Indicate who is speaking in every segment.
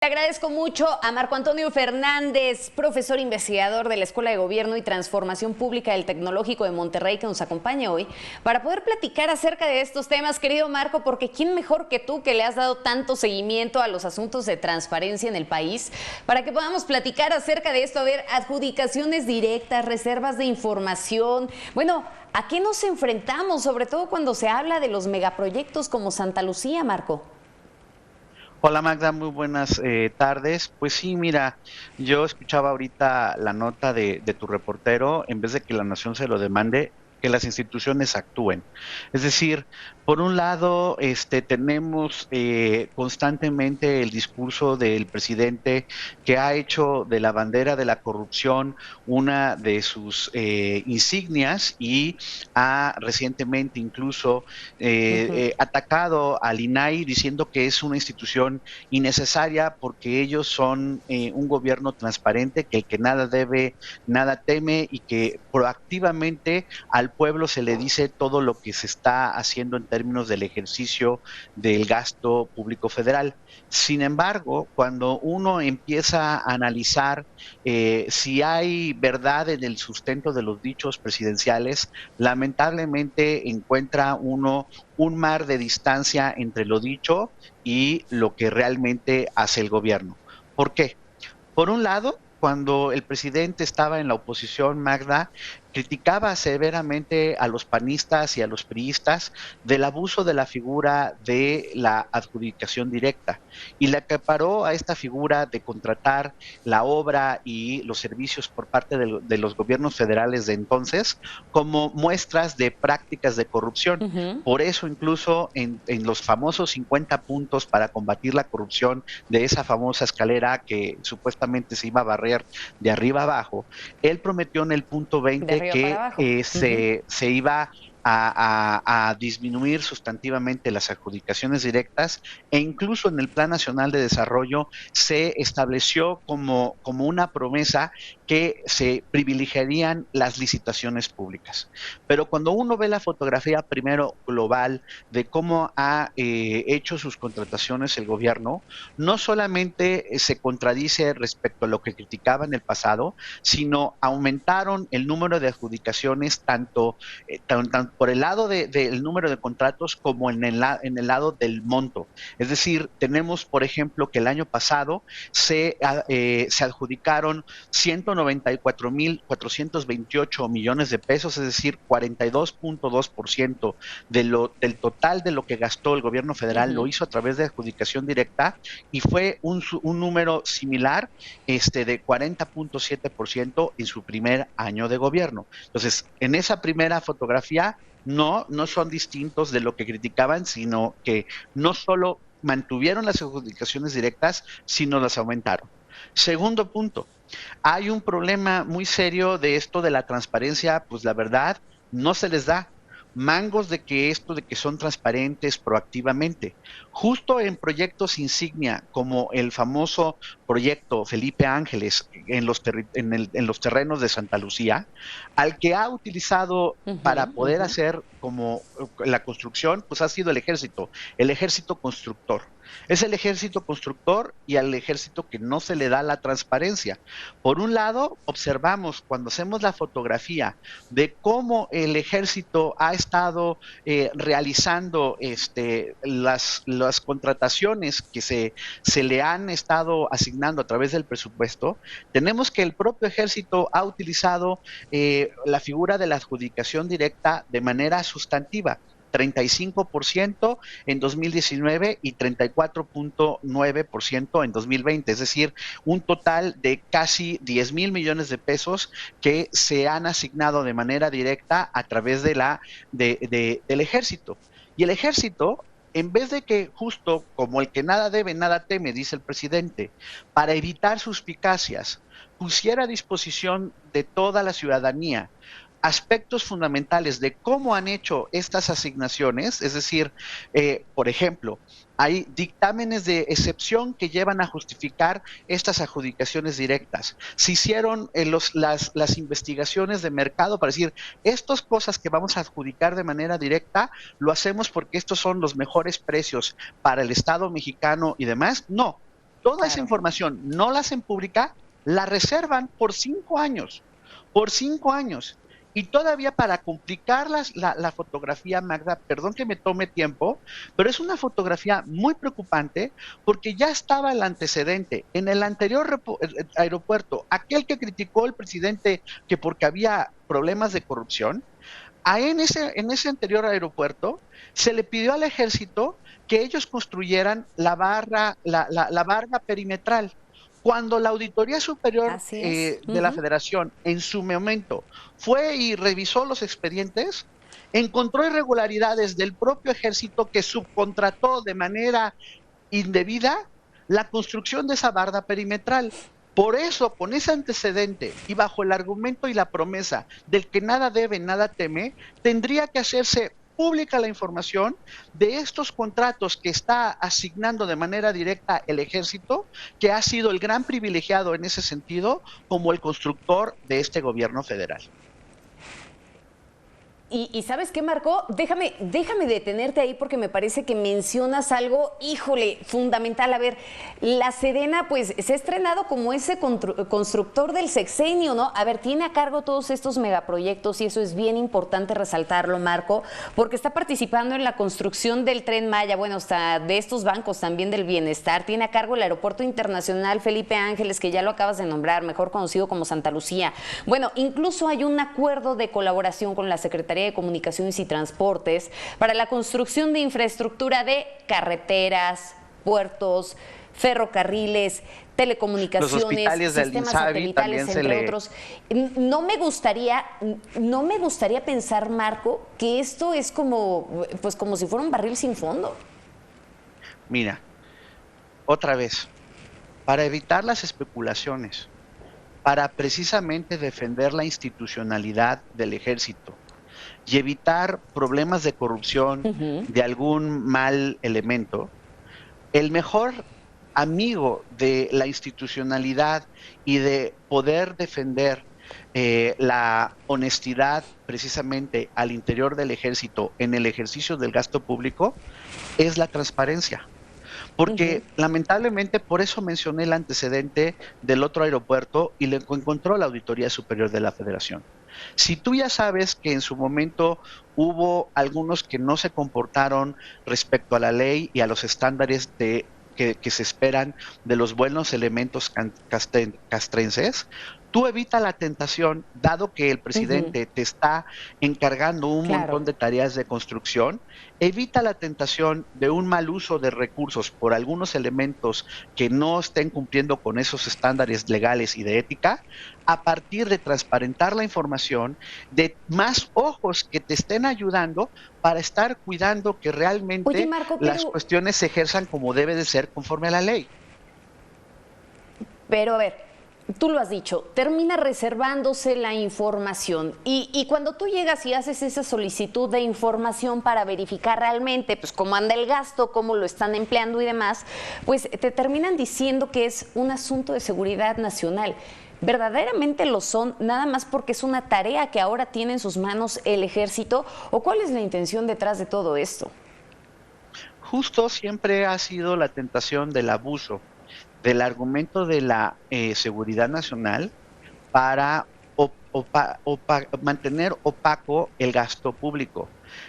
Speaker 1: Te agradezco mucho a Marco Antonio Fernández, profesor investigador de la Escuela de Gobierno y Transformación Pública del Tecnológico de Monterrey, que nos acompaña hoy para poder platicar acerca de estos temas, querido Marco, porque ¿quién mejor que tú, que le has dado tanto seguimiento a los asuntos de transparencia en el país, para que podamos platicar acerca de esto? A ver, adjudicaciones directas, reservas de información. Bueno, ¿a qué nos enfrentamos, sobre todo cuando se habla de los megaproyectos como Santa Lucía, Marco?
Speaker 2: Hola Magda, muy buenas tardes. Pues sí, mira, yo escuchaba ahorita la nota de tu reportero, en vez de que la nación se lo demande, que las instituciones actúen. Es decir, por un lado, tenemos constantemente el discurso del presidente que ha hecho de la bandera de la corrupción una de sus insignias y ha recientemente incluso atacado al INAI diciendo que es una institución innecesaria porque ellos son un gobierno transparente, que el que nada debe, nada teme y que proactivamente al pueblo se le dice todo lo que se está haciendo en términos del ejercicio del gasto público federal. Sin embargo, cuando uno empieza a analizar si hay verdad en el sustento de los dichos presidenciales, lamentablemente encuentra uno un mar de distancia entre lo dicho y lo que realmente hace el gobierno. ¿Por qué? Por un lado, cuando el presidente estaba en la oposición, Magda, criticaba severamente a los panistas y a los priistas del abuso de la figura de la adjudicación directa y le acaparó a esta figura de contratar la obra y los servicios por parte de los gobiernos federales de entonces como muestras de prácticas de corrupción. Por eso incluso en los famosos 50 puntos para combatir la corrupción de esa famosa escalera que supuestamente se iba a barrer de arriba abajo, él prometió en el punto
Speaker 1: De
Speaker 2: 20
Speaker 1: arriba para
Speaker 2: que
Speaker 1: abajo.
Speaker 2: se iba a disminuir sustantivamente las adjudicaciones directas e incluso en el Plan Nacional de Desarrollo se estableció como una promesa que se privilegiarían las licitaciones públicas. Pero cuando uno ve la fotografía primero global de cómo ha hecho sus contrataciones el gobierno, no solamente se contradice respecto a lo que criticaba en el pasado, sino aumentaron el número de adjudicaciones tanto por el lado del número de contratos como en el lado del monto. Es decir, tenemos, por ejemplo, que el año pasado se adjudicaron 194,428 millones de pesos, es decir, 42.2% del total de lo que gastó el gobierno federal lo hizo a través de adjudicación directa y fue un número similar de 40.7% en su primer año de gobierno. Entonces, en esa primera fotografía no son distintos de lo que criticaban, sino que no solo mantuvieron las adjudicaciones directas, sino las aumentaron. Segundo punto, hay un problema muy serio de esto de la transparencia, pues la verdad no se les da mangos de que esto de que son transparentes proactivamente. Justo en proyectos insignia como el famoso proyecto Felipe Ángeles en los terrenos de Santa Lucía, al que ha utilizado para poder hacer como la construcción, pues ha sido el ejército constructor. Es el ejército constructor y al ejército que no se le da la transparencia. Por un lado, observamos cuando hacemos la fotografía de cómo el ejército ha estado realizando las contrataciones que se le han estado asignando a través del presupuesto, tenemos que el propio ejército ha utilizado la figura de la adjudicación directa de manera sustantiva. 35% en 2019 y 34.9% en 2020, es decir, un total de casi 10,000 millones de pesos que se han asignado de manera directa a través del ejército. Y el ejército, en vez de que justo como el que nada debe, nada teme, dice el presidente, para evitar suspicacias, pusiera a disposición de toda la ciudadanía aspectos fundamentales de cómo han hecho estas asignaciones, es decir, por ejemplo, hay dictámenes de excepción que llevan a justificar estas adjudicaciones directas. Se hicieron las investigaciones de mercado para decir, estas cosas que vamos a adjudicar de manera directa, lo hacemos porque estos son los mejores precios para el Estado mexicano y demás. No, toda esa
Speaker 1: Claro.
Speaker 2: información no la hacen pública, la reservan por 5 años, por 5 años. Y todavía para complicar la fotografía, Magda, perdón que me tome tiempo, pero es una fotografía muy preocupante porque ya estaba el antecedente. En el anterior aeropuerto, aquel que criticó el presidente que porque había problemas de corrupción, en ese anterior aeropuerto se le pidió al ejército que ellos construyeran la barra perimetral. Cuando la Auditoría Superior
Speaker 1: Así es.
Speaker 2: de la Federación en su momento fue y revisó los expedientes, encontró irregularidades del propio ejército que subcontrató de manera indebida la construcción de esa barda perimetral. Por eso, con ese antecedente y bajo el argumento y la promesa del que nada debe, nada teme, tendría que hacerse pública la información de estos contratos que está asignando de manera directa el ejército, que ha sido el gran privilegiado en ese sentido como el constructor de este gobierno federal.
Speaker 1: Y ¿sabes qué, Marco? Déjame detenerte ahí porque me parece que mencionas algo, híjole, fundamental. A ver, la Sedena pues se ha estrenado como ese constructor del sexenio, ¿no? A ver, tiene a cargo todos estos megaproyectos y eso es bien importante resaltarlo, Marco, porque está participando en la construcción del Tren Maya, bueno, hasta de estos bancos también del bienestar. Tiene a cargo el Aeropuerto Internacional Felipe Ángeles, que ya lo acabas de nombrar, mejor conocido como Santa Lucía. Bueno, incluso hay un acuerdo de colaboración con la Secretaría de Comunicaciones y Transportes para la construcción de infraestructura de carreteras, puertos, ferrocarriles, telecomunicaciones,
Speaker 2: Los hospitales del
Speaker 1: sistemas
Speaker 2: INSABI
Speaker 1: satelitales,
Speaker 2: también
Speaker 1: entre otros. No me gustaría pensar, Marco, que esto es como, pues como si fuera un barril sin fondo.
Speaker 2: Mira, otra vez, para evitar las especulaciones, para precisamente defender la institucionalidad del ejército y evitar problemas de corrupción de algún mal elemento, el mejor amigo de la institucionalidad y de poder defender la honestidad precisamente al interior del ejército en el ejercicio del gasto público es la transparencia. Porque lamentablemente por eso mencioné el antecedente del otro aeropuerto y lo encontró la Auditoría Superior de la Federación. Si tú ya sabes que en su momento hubo algunos que no se comportaron respecto a la ley y a los estándares que se esperan de los buenos elementos castrenses, tú evita la tentación, dado que el presidente te está encargando un montón de tareas de construcción, evita la tentación de un mal uso de recursos por algunos elementos que no estén cumpliendo con esos estándares legales y de ética, a partir de transparentar la información, de más ojos que te estén ayudando para estar cuidando que realmente
Speaker 1: Oye, Marco,
Speaker 2: las cuestiones se ejerzan como debe de ser conforme a la ley.
Speaker 1: Pero a ver, tú lo has dicho, termina reservándose la información y cuando tú llegas y haces esa solicitud de información para verificar realmente pues cómo anda el gasto, cómo lo están empleando y demás, pues te terminan diciendo que es un asunto de seguridad nacional. ¿Verdaderamente lo son nada más porque es una tarea que ahora tiene en sus manos el ejército? ¿O cuál es la intención detrás de todo esto?
Speaker 2: Justo siempre ha sido la tentación del abuso del argumento de la seguridad nacional para mantener opaco el gasto público.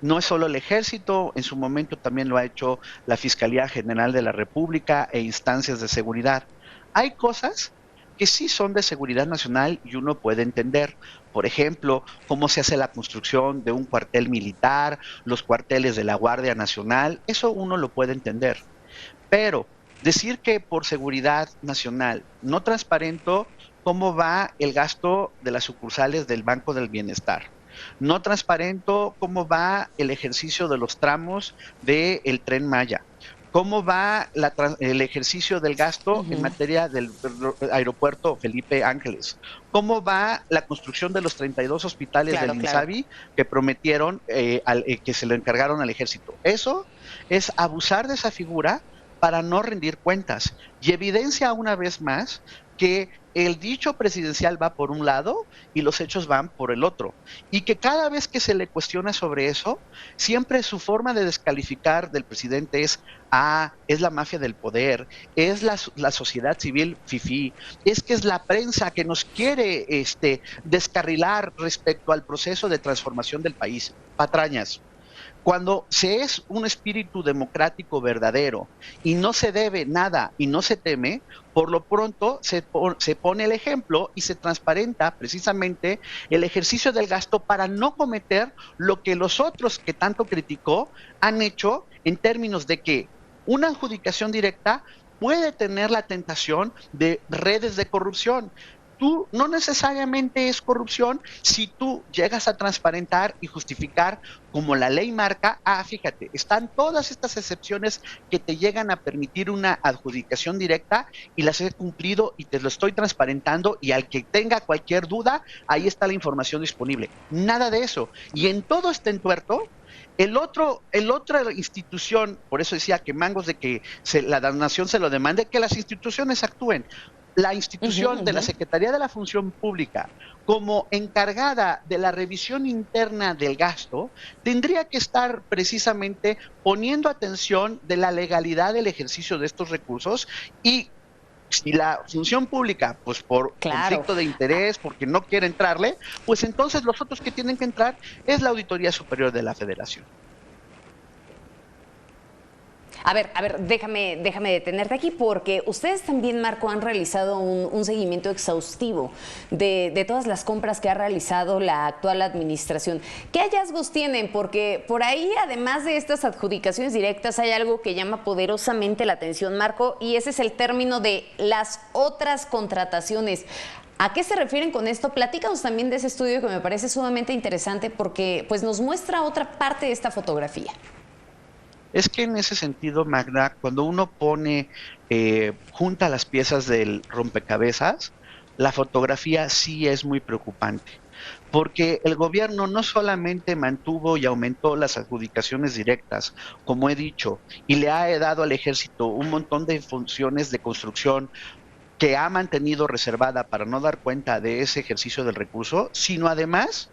Speaker 2: No es solo el ejército, en su momento también lo ha hecho la Fiscalía General de la República e instancias de seguridad. Hay cosas que sí son de seguridad nacional y uno puede entender. Por ejemplo, cómo se hace la construcción de un cuartel militar, los cuarteles de la Guardia Nacional, eso uno lo puede entender. Pero decir que por seguridad nacional no transparento cómo va el gasto de las sucursales del Banco del Bienestar, no transparento cómo va el ejercicio de los tramos del Tren Maya, cómo va el ejercicio del gasto en materia del aeropuerto Felipe Ángeles, cómo va la construcción de los 32 hospitales del INSABI que prometieron, que se le encargaron al ejército. Eso es abusar de esa figura para no rendir cuentas y evidencia una vez más que el dicho presidencial va por un lado y los hechos van por el otro. Y que cada vez que se le cuestiona sobre eso, siempre su forma de descalificar del presidente es la mafia del poder, es la sociedad civil fifí, es que es la prensa que nos quiere descarrilar respecto al proceso de transformación del país. Patrañas. Cuando se es un espíritu democrático verdadero y no se debe nada y no se teme, por lo pronto se pone el ejemplo y se transparenta precisamente el ejercicio del gasto para no cometer lo que los otros que tanto criticó han hecho en términos de que una adjudicación directa puede tener la tentación de redes de corrupción. Tú no necesariamente es corrupción si tú llegas a transparentar y justificar como la ley marca, fíjate, están todas estas excepciones que te llegan a permitir una adjudicación directa y las he cumplido y te lo estoy transparentando y al que tenga cualquier duda, ahí está la información disponible. Nada de eso. Y en todo este entuerto, el otra institución, por eso decía que mangos de que la nación se lo demande, que las instituciones actúen. La institución de la Secretaría de la Función Pública, como encargada de la revisión interna del gasto, tendría que estar precisamente poniendo atención de la legalidad del ejercicio de estos recursos y si la función pública, pues por conflicto de interés, porque no quiere entrarle, pues entonces los otros que tienen que entrar es la Auditoría Superior de la Federación.
Speaker 1: A ver, déjame detenerte aquí porque ustedes también, Marco, han realizado un seguimiento exhaustivo de todas las compras que ha realizado la actual administración. ¿Qué hallazgos tienen? Porque por ahí, además de estas adjudicaciones directas, hay algo que llama poderosamente la atención, Marco, y ese es el término de las otras contrataciones. ¿A qué se refieren con esto? Platícanos también de ese estudio que me parece sumamente interesante porque pues, nos muestra otra parte de esta fotografía.
Speaker 2: Es que en ese sentido, Magda, cuando uno junta las piezas del rompecabezas, la fotografía sí es muy preocupante, porque el gobierno no solamente mantuvo y aumentó las adjudicaciones directas, como he dicho, y le ha dado al ejército un montón de funciones de construcción que ha mantenido reservada para no dar cuenta de ese ejercicio del recurso, sino además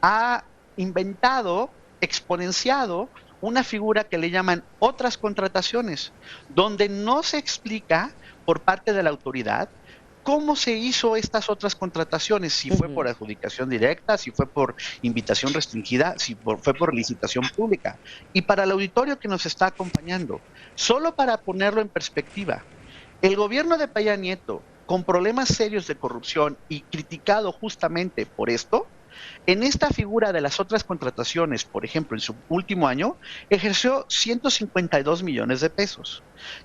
Speaker 2: ha inventado, exponenciado, una figura que le llaman otras contrataciones, donde no se explica por parte de la autoridad cómo se hizo estas otras contrataciones, si fue por adjudicación directa, si fue por invitación restringida, si fue por licitación pública. Y para el auditorio que nos está acompañando, solo para ponerlo en perspectiva, el gobierno de Peña Nieto, con problemas serios de corrupción y criticado justamente por esto, en esta figura de las otras contrataciones, por ejemplo, en su último año, ejerció 152 millones de pesos.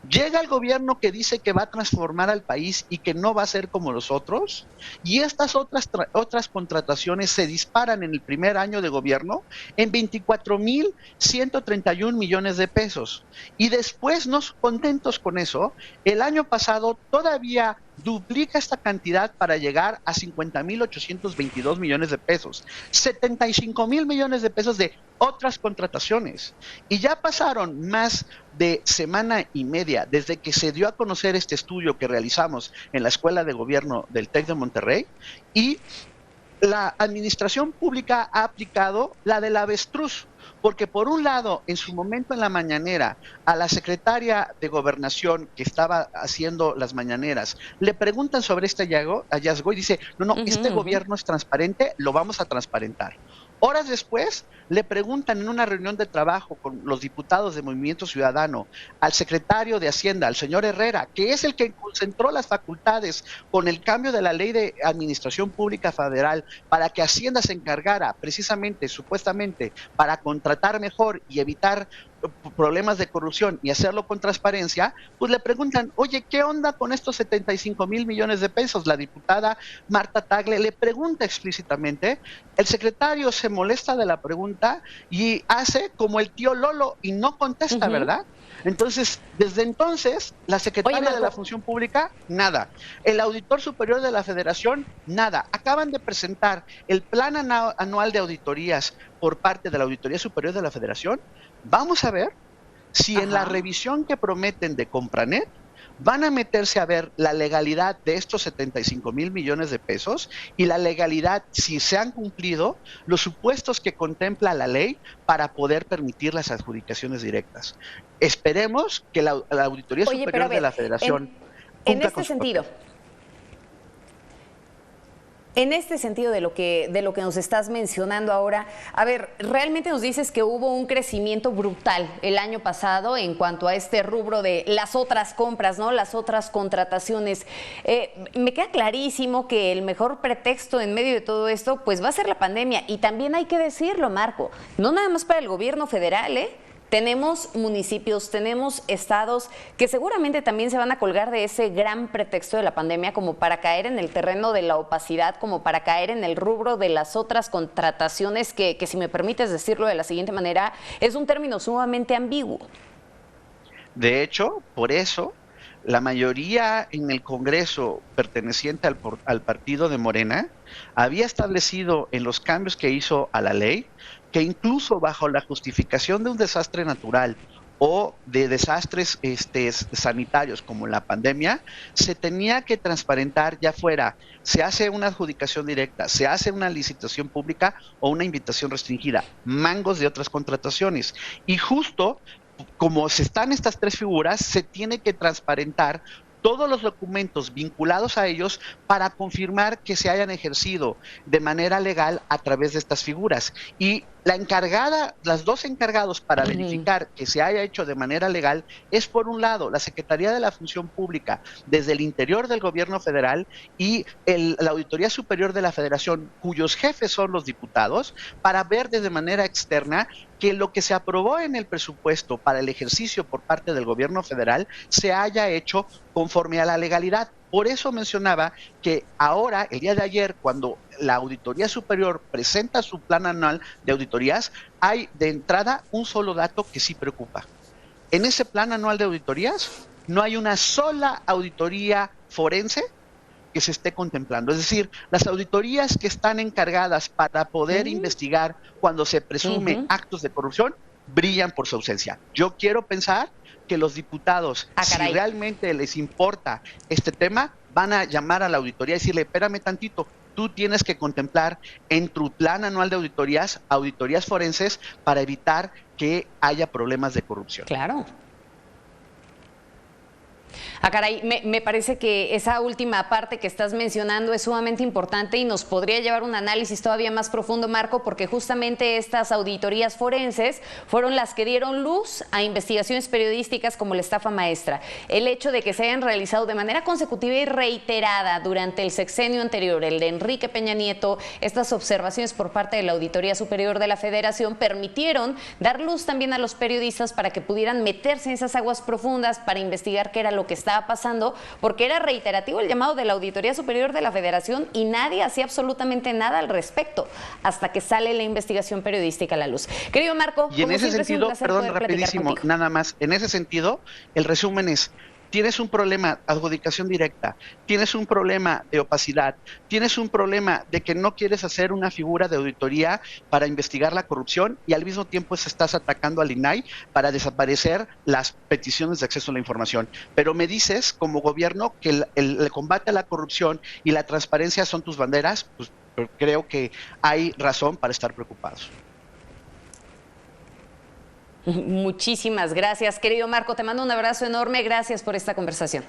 Speaker 2: Llega el gobierno que dice que va a transformar al país y que no va a ser como los otros, y estas otras contrataciones se disparan en el primer año de gobierno en 24,131 millones de pesos. Y después, no contentos con eso, el año pasado todavía duplica esta cantidad para llegar a 50,822 millones de pesos, 75,000 millones de pesos de otras contrataciones. Y ya pasaron más de semana y media desde que se dio a conocer este estudio que realizamos en la Escuela de Gobierno del TEC de Monterrey y la administración pública ha aplicado la del avestruz, porque por un lado, en su momento en la mañanera, a la secretaria de Gobernación que estaba haciendo las mañaneras, le preguntan sobre este hallazgo y dice, no, este gobierno es transparente, lo vamos a transparentar. Horas después, le preguntan en una reunión de trabajo con los diputados de Movimiento Ciudadano al secretario de Hacienda, al señor Herrera, que es el que concentró las facultades con el cambio de la Ley de Administración Pública Federal para que Hacienda se encargara precisamente, supuestamente, para contratar mejor y evitar problemas de corrupción y hacerlo con transparencia, pues le preguntan, oye, ¿qué onda con estos 75,000 millones de pesos? La diputada Marta Tagle le pregunta explícitamente, el secretario se molesta de la pregunta y hace como el tío Lolo y no contesta, ¿verdad? Entonces, desde entonces, la secretaria de la Función Pública, nada. El auditor superior de la Federación, nada. Acaban de presentar el plan anual de auditorías por parte de la Auditoría Superior de la Federación. Vamos a ver si en la revisión que prometen de Compranet van a meterse a ver la legalidad de estos 75,000 millones de pesos y la legalidad, si se han cumplido, los supuestos que contempla la ley para poder permitir las adjudicaciones directas. Esperemos que la Auditoría
Speaker 1: Oye, pero a
Speaker 2: Superior de
Speaker 1: ver,
Speaker 2: la Federación
Speaker 1: en
Speaker 2: cumpla
Speaker 1: este
Speaker 2: con su
Speaker 1: sentido,
Speaker 2: papel.
Speaker 1: en este sentido de lo que nos estás mencionando ahora, a ver, realmente nos dices que hubo un crecimiento brutal el año pasado en cuanto a este rubro de las otras compras, ¿no? Las otras contrataciones. Me queda clarísimo que el mejor pretexto en medio de todo esto, pues va a ser la pandemia. Y también hay que decirlo, Marco, no nada más para el gobierno federal, ¿eh? Tenemos municipios, tenemos estados que seguramente también se van a colgar de ese gran pretexto de la pandemia como para caer en el terreno de la opacidad, como para caer en el rubro de las otras contrataciones que si me permites decirlo de la siguiente manera, es un término sumamente ambiguo.
Speaker 2: De hecho, por eso, la mayoría en el Congreso perteneciente al partido de Morena había establecido en los cambios que hizo a la ley que incluso bajo la justificación de un desastre natural o de desastres sanitarios como la pandemia, se tenía que transparentar, ya fuera, se hace una adjudicación directa, se hace una licitación pública o una invitación restringida, mangos de otras contrataciones. Y justo como se están estas tres figuras, se tiene que transparentar todos los documentos vinculados a ellos para confirmar que se hayan ejercido de manera legal a través de estas figuras. Y la encargada, las dos encargados para verificar que se haya hecho de manera legal es, por un lado, la Secretaría de la Función Pública desde el interior del gobierno federal y la Auditoría Superior de la Federación, cuyos jefes son los diputados, para ver de manera externa que lo que se aprobó en el presupuesto para el ejercicio por parte del gobierno federal se haya hecho conforme a la legalidad. Por eso mencionaba que ahora, el día de ayer, cuando la Auditoría Superior presenta su plan anual de auditorías, hay de entrada un solo dato que sí preocupa. En ese plan anual de auditorías no hay una sola auditoría forense que se esté contemplando. Es decir, las auditorías que están encargadas para poder investigar cuando se presume actos de corrupción brillan por su ausencia. Yo quiero pensar que los diputados, si realmente les importa este tema, van a llamar a la auditoría y decirle, espérame tantito, tú tienes que contemplar en tu plan anual de auditorías forenses para evitar que haya problemas de corrupción.
Speaker 1: Claro. Caray, me parece que esa última parte que estás mencionando es sumamente importante y nos podría llevar un análisis todavía más profundo, Marco, porque justamente estas auditorías forenses fueron las que dieron luz a investigaciones periodísticas como la estafa maestra. El hecho de que se hayan realizado de manera consecutiva y reiterada durante el sexenio anterior, el de Enrique Peña Nieto, estas observaciones por parte de la Auditoría Superior de la Federación permitieron dar luz también a los periodistas para que pudieran meterse en esas aguas profundas para investigar qué era lo que estaba pasando, porque era reiterativo el llamado de la Auditoría Superior de la Federación y nadie hacía absolutamente nada al respecto hasta que sale la investigación periodística a la luz. Querido Marco,
Speaker 2: y en ese sentido, perdón, rapidísimo, nada más, en ese sentido, el resumen es: tienes un problema de adjudicación directa, tienes un problema de opacidad, tienes un problema de que no quieres hacer una figura de auditoría para investigar la corrupción y al mismo tiempo estás atacando al INAI para desaparecer las peticiones de acceso a la información. Pero me dices como gobierno que el combate a la corrupción y la transparencia son tus banderas, pues creo que hay razón para estar preocupados.
Speaker 1: Muchísimas gracias, querido Marco. Te mando un abrazo enorme. Gracias por esta conversación.